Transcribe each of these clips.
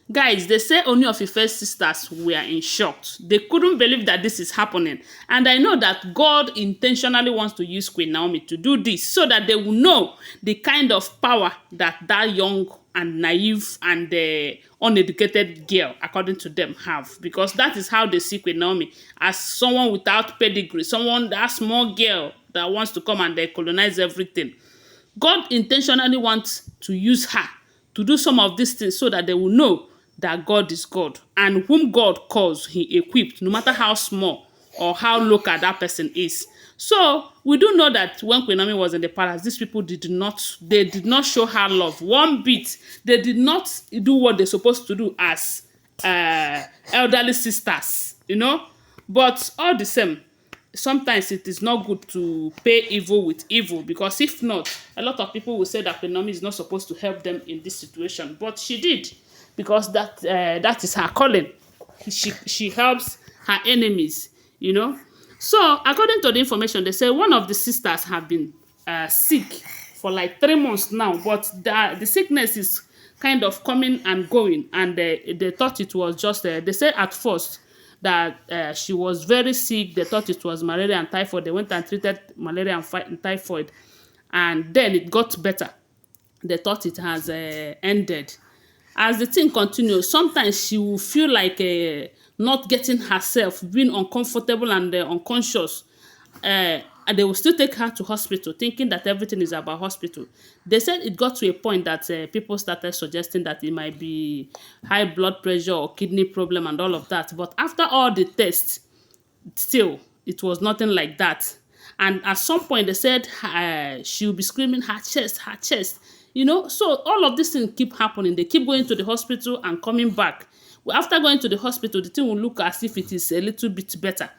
Guys, they say Ooni of Ife's sisters were in shock. They couldn't believe that this is happening. And I know that God intentionally wants to use Queen Naomi to do this so that they will know the kind of power that that young and naive and uneducated girl, according to them, have. Because that is how they see Queen Naomi, as someone without pedigree, someone, that small girl that wants to come and colonize everything. God intentionally wants to use her to do some of these things so that they will know that God is God, and whom God calls, he equipped, no matter how small or how local that person is. So we do know that when Queen Naomi was in the palace, these people did not show her love one bit. They did not do what they're supposed to do as elderly sisters, you know. But all the same, sometimes it is not good to pay evil with evil, because if not, a lot of people will say that Queen Naomi is not supposed to help them in this situation, but she did, because that is her calling. She helps her enemies, you know. So according to the information, they say one of the sisters have been sick for like 3 months now, but the sickness is kind of coming and going, and they thought it was just they said at first that she was very sick. They thought it was malaria and typhoid. They went and treated malaria and typhoid, and then it got better. They thought it has ended. As the thing continues, sometimes she will feel like not getting herself, being uncomfortable and unconscious. And they will still take her to hospital, thinking that everything is about hospital. They said it got to a point that people started suggesting that it might be high blood pressure or kidney problem and all of that. But after all the tests, still, it was nothing like that. And at some point, they said she will be screaming, her chest, her chest. You know, so all of these things keep happening. They keep going to the hospital and coming back. Well, after going to the hospital, the thing will look as if it is a little bit better.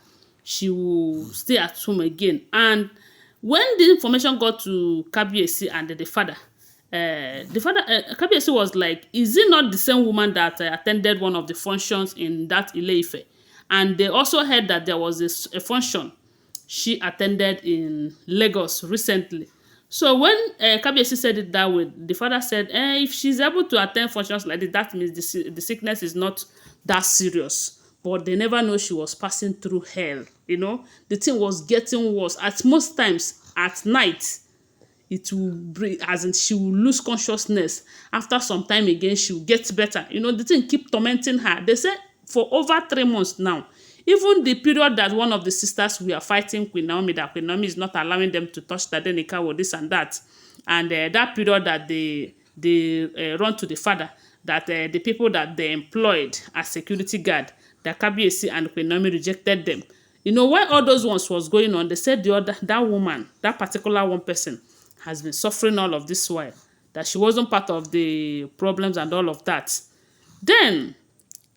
She will stay at home again. And when the information got to Kabiyesi and the father, Kabiyesi was like, is it not the same woman that attended one of the functions in that Ile-Ife? And they also heard that there was a function she attended in Lagos recently. So when Kabiyesi said it that way, the father said, if she's able to attend functions like this, that means the sickness is not that serious. But they never know she was passing through hell, you know. The thing was getting worse. At most times, at night, it will bring, as in she will lose consciousness. After some time again, she will get better. You know, the thing keep tormenting her. They said for over 3 months now, even the period that one of the sisters were fighting Queen Naomi, that Queen Naomi is not allowing them to touch the Denika or this and that. And that period that they run to the father, that the people that they employed as security guard, that Kabiyesi and Queen Naomi rejected them. You know, while all those ones was going on, they said that woman, that particular one person, has been suffering all of this while, that she wasn't part of the problems and all of that. Then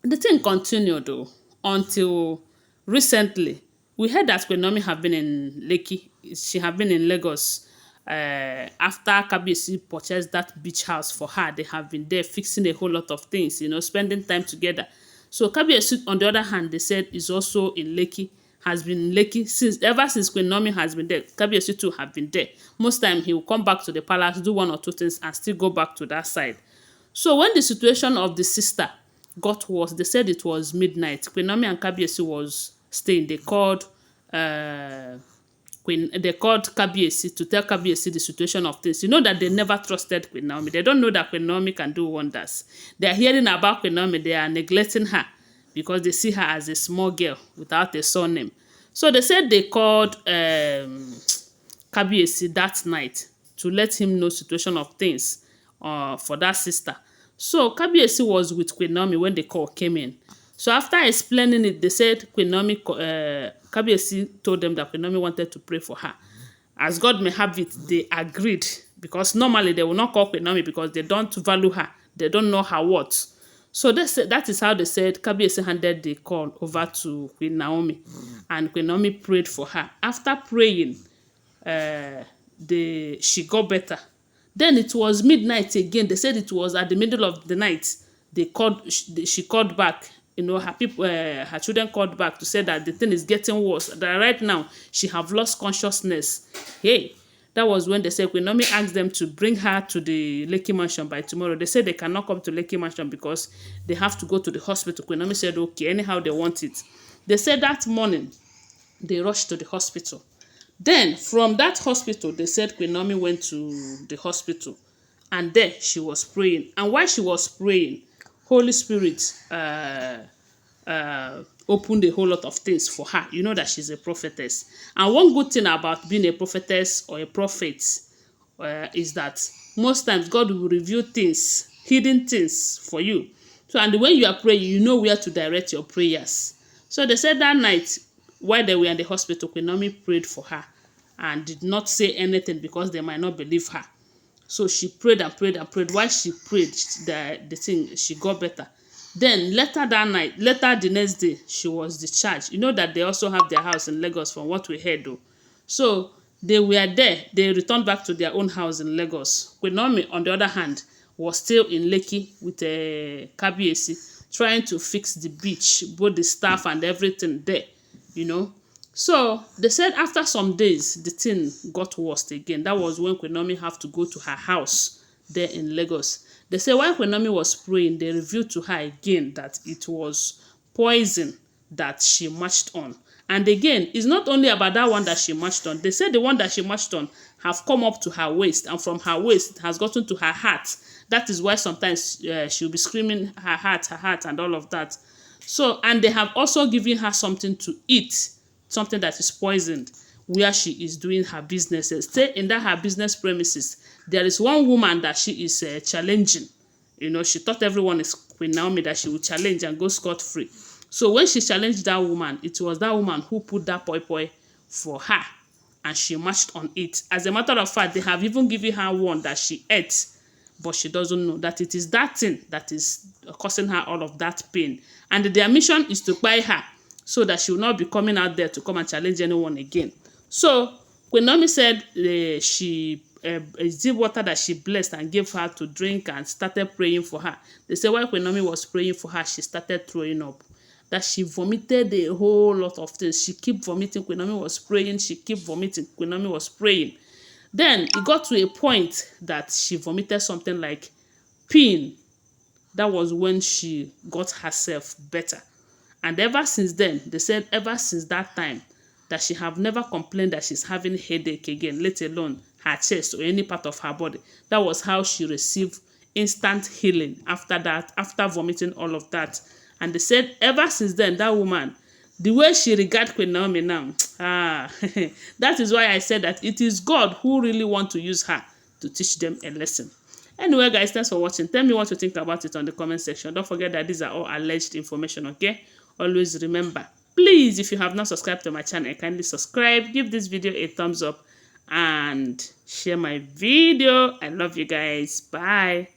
the thing continued though, until recently. We heard that Queen Naomi have been in Lekki. She have been in Lagos. After Kabiyesi purchased that beach house for her, they have been there fixing a whole lot of things, you know, spending time together. So Kabiyesi, on the other hand, they said is also in Lekki, has been in Lekki ever since Queen Naomi has been there. Kabiyesi too have been there. Most time he will come back to the palace, do one or two things, and still go back to that side. So when the situation of the sister got worse, they said it was midnight. Queen Naomi and Kabiyesi was staying. They called Kabiyesi to tell Kabiyesi the situation of things. You know that they never trusted Queen Naomi. They don't know that Queen Naomi can do wonders. They are hearing about Queen Naomi. They are neglecting her because they see her as a small girl without a surname. So they said they called Kabiyesi that night to let him know situation of things for that sister. So Kabiyesi was with Queen Naomi when the call came in. So after explaining it, they said Kabiyesi told them that Queen Naomi wanted to pray for her. As God may have it, they agreed, because normally they will not call Queen Naomi because they don't value her. They don't know her worth. So that is how they said Kabiyesi handed the call over to Queen Naomi. And Queen Naomi prayed for her. After praying, she got better. Then it was midnight again. They said it was at the middle of the night. She called back. You know, her children called back to say that the thing is getting worse. That right now she have lost consciousness. Hey, That was when they said Queen Naomi asked them to bring her to the Lekki mansion by tomorrow. They said they cannot come to Lekki mansion because they have to go to the hospital. Queen Naomi said, okay, anyhow they want it. They said that morning, they rushed to the hospital. Then, from that hospital, they said Queen Naomi went to the hospital. And there, she was praying. And while she was praying, Holy Spirit opened a whole lot of things for her. You know that she's a prophetess. And one good thing about being a prophetess or a prophet is that most times God will reveal things, hidden things for you. So, and when you are praying, you know where to direct your prayers. So they said that night, while they were in the hospital, Queen Naomi prayed for her and did not say anything because they might not believe her. So she prayed and prayed and prayed. While she prayed, the thing, she got better. Then later that night, later the next day, she was discharged. You know that they also have their house in Lagos from what we heard though. So they were there. They returned back to their own house in Lagos. Queen Naomi, on the other hand, was still in Lekki with a Kabiyesi, trying to fix the beach, both the staff and everything there, you know. So they said after some days, the thing got worse again. That was when Queen Naomi had to go to her house there in Lagos. They say while Queen Naomi was praying, they revealed to her again that it was poison that she marched on. And again, it's not only about that one that she marched on. They said the one that she marched on have come up to her waist, and from her waist it has gotten to her heart. That is why sometimes she'll be screaming her heart, and all of that. So, and they have also given her something to eat, something that is poisoned, where she is doing her businesses. Stay in that her business premises. There is one woman that she is challenging. You know, she thought everyone is Queen Naomi, that she would challenge and go scot-free. So when she challenged that woman, it was that woman who put that poi for her, and she marched on it. As a matter of fact, they have even given her one that she ate, but she doesn't know that it is that thing that is causing her all of that pain. And their mission is to buy her so that she will not be coming out there to come and challenge anyone again. So Queen Naomi said she deep water that she blessed and gave her to drink and started praying for her. They say while Queen Naomi was praying for her, she started throwing up. That she vomited a whole lot of things. She kept vomiting. Queen Naomi was praying. She kept vomiting. Queen Naomi was praying. Then it got to a point that she vomited something like pain. That was when she got herself better. And ever since then, they said ever since that time, that she have never complained that she's having headache again, let alone her chest or any part of her body. That was how she received instant healing after that, after vomiting all of that. And they said ever since then, that woman, the way she regards Queen Naomi now, that is why I said that it is God who really wants to use her to teach them a lesson. Anyway, guys, thanks for watching. Tell me what you think about it on the comment section. Don't forget that these are all alleged information, okay? Always remember, please, if you have not subscribed to my channel, kindly subscribe, give this video a thumbs up, and share my video. I love you guys. Bye.